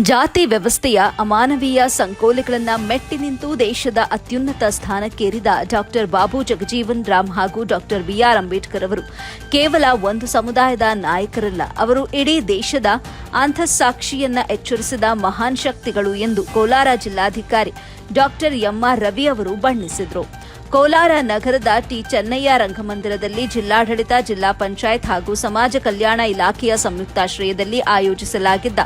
ಜಾತಿ ವ್ಯವಸ್ಥೆಯ ಅಮಾನವೀಯ ಸಂಕೋಲೆಗಳನ್ನು ಮೆಟ್ಟಿ ನಿಂತು ದೇಶದ ಅತ್ಯುನ್ನತ ಸ್ಥಾನಕ್ಕೇರಿದ ಡಾಕ್ಟರ್ ಬಾಬು ಜಗಜೀವನ್ ರಾಮ್ ಹಾಗೂ ಡಾಕ್ಟರ್ ಬಿಆರ್ ಅಂಬೇಡ್ಕರ್ ಅವರು ಕೇವಲ ಒಂದು ಸಮುದಾಯದ ನಾಯಕರಲ್ಲ, ಅವರು ಇಡೀ ದೇಶದ ಅಂತಃಸಾಕ್ಷಿಯನ್ನ ಎಚ್ಚರಿಸಿದ ಮಹಾನ್ ಶಕ್ತಿಗಳು ಎಂದು ಕೋಲಾರ ಜಿಲ್ಲಾಧಿಕಾರಿ ಡಾಕ್ಟರ್ ಎಂಆರ್ ರವಿ ಅವರು ಬಣ್ಣಿಸಿದರು. ಕೋಲಾರ ನಗರದ ಟಿ ಚೆನ್ನಯ್ಯ ರಂಗಮಂದಿರದಲ್ಲಿ ಜಿಲ್ಲಾಡಳಿತ, ಜಿಲ್ಲಾ ಪಂಚಾಯತ್ ಹಾಗೂ ಸಮಾಜ ಕಲ್ಯಾಣ ಇಲಾಖೆಯ ಸಂಯುಕ್ತಾಶ್ರಯದಲ್ಲಿ ಆಯೋಜಿಸಲಾಗಿದ್ದ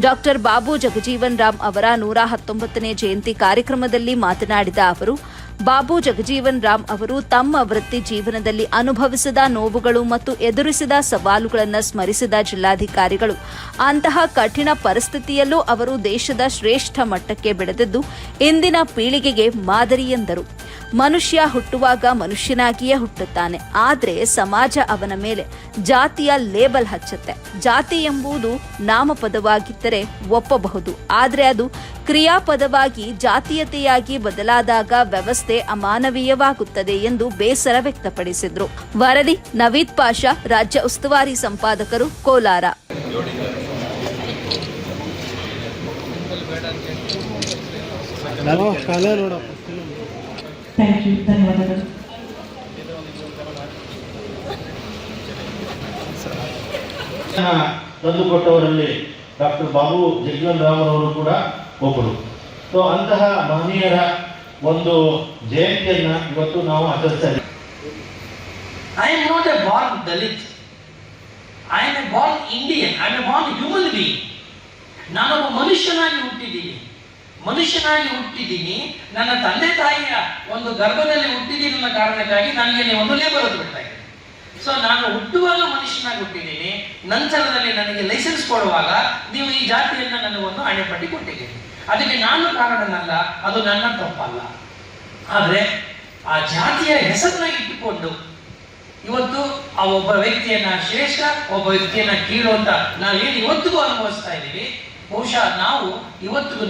ಡಾಕ್ಟರ್ ಬಾಬು ಜಗಜೀವನ್ ರಾಮ್ ಅವರ 119ನೇ ಜಯಂತಿ ಕಾರ್ಯಕ್ರಮದಲ್ಲಿ ಮಾತನಾಡಿದ ಅವರು, ಬಾಬು ಜಗಜೀವನ್ ರಾಮ್ ಅವರು ತಮ್ಮ ವೃತ್ತಿ ಜೀವನದಲ್ಲಿ ಅನುಭವಿಸಿದ ನೋವುಗಳು ಮತ್ತು ಎದುರಿಸಿದ ಸವಾಲುಗಳನ್ನು ಸ್ಮರಿಸಿದ ಜಿಲ್ಲಾಧಿಕಾರಿಗಳು, ಅಂತಹ ಕಠಿಣ ಪರಿಸ್ಥಿತಿಯಲ್ಲೂ ಅವರು ದೇಶದ ಶ್ರೇಷ್ಠ ಮಟ್ಟಕ್ಕೆ ಬೆಳೆದದ್ದು ಇಂದಿನ ಪೀಳಿಗೆಗೆ ಮಾದರಿ ಎಂದರು. ಮನುಷ್ಯ ಹುಟ್ಟುವಾಗ ಮನುಷ್ಯನಾಗಿಯೇ ಹುಟ್ಟುತ್ತಾನೆ, ಆದರೆ ಸಮಾಜ ಅವನ ಮೇಲೆ ಜಾತಿಯ ಲೇಬಲ್ ಹಚ್ಚುತ್ತೆ. ಜಾತಿ ಎಂಬುದು ನಾಮಪದವಾಗಿದ್ದರೆ ಒಪ್ಪಬಹುದು, ಆದರೆ ಅದು ಕ್ರಿಯಾಪದವಾಗಿ ಜಾತೀಯತೆಯಾಗಿ ಬದಲಾದಾಗ ವ್ಯವಸ್ಥೆ ಅಮಾನವೀಯವಾಗುತ್ತದೆ ಎಂದು ಬೇಸರ ವ್ಯಕ್ತಪಡಿಸಿದರು. ವರದಿ ನವೀದ್ ಪಾಷಾ, ರಾಜ್ಯ ಉಸ್ತುವಾರಿ ಸಂಪಾದಕರು, ಕೋಲಾರ. ಧನ್ಯವಾದಗಳು. ತಂದುಕೊಟ್ಟವರಲ್ಲಿ ಡಾಕ್ಟರ್ ಬಾಬು ಜಗಜೀವನ್ ರಾಮ್ ಅವರು ಕೂಡ ಒಬ್ಬರು. ಸೊ ಅಂತಹ ಮಹನೀಯರ ಒಂದು ಜಯಂತಿಯನ್ನ ಇವತ್ತು ನಾವು ಆಚರಿಸ್ತಾ ಇದ್ದೀವಿ. I am not a born Dalit. I am a born Indian. I am a born human being. ನಾನೊಬ್ಬ ಮನುಷ್ಯನಾಗಿ ಹುಟ್ಟಿದ್ದೀನಿ. ನನ್ನ ತಂದೆ ತಾಯಿಯ ಒಂದು ಗರ್ಭದಲ್ಲಿ ಹುಟ್ಟಿದ್ದೀನಿ ಅನ್ನೋ ಕಾರಣಕ್ಕಾಗಿ ನನಗೆ ಒಂದು ಲೇಬಲ್ ಬಿಡ್ತಾ ಇದೆ. ಸೊ ನಾನು ಹುಟ್ಟುವಾಗ ಮನುಷ್ಯನಾಗಿ ಹುಟ್ಟಿದ್ದೀನಿ, ನಂತರದಲ್ಲಿ ನನಗೆ ಲೈಸೆನ್ಸ್ ಕೊಡುವಾಗ ನೀವು ಈ ಜಾತಿಯನ್ನು ನನಗೊಂದು ಅಣೆಪಟ್ಟಿ ಕೊಟ್ಟಿದ್ದೀನಿ. ಅದಕ್ಕೆ ನಾನು ಕಾರಣನಲ್ಲ, ಅದು ನನ್ನ ತಪ್ಪಲ್ಲ. ಆದರೆ ಆ ಜಾತಿಯ ಹೆಸರನ್ನ ಇಟ್ಟುಕೊಂಡು ಇವತ್ತು ಆ ಒಬ್ಬ ವ್ಯಕ್ತಿಯನ್ನ ಶ್ರೇಷ್ಠ, ಒಬ್ಬ ವ್ಯಕ್ತಿಯನ್ನ ಕೀಳು ಅಂತ ನಾವೇನು ಇವತ್ತಿಗೂ ಅನುಭವಿಸ್ತಾ ಇದ್ದೀವಿ. ಬಹುಶಃ ನಾವು ಇವತ್ತಿಗೂ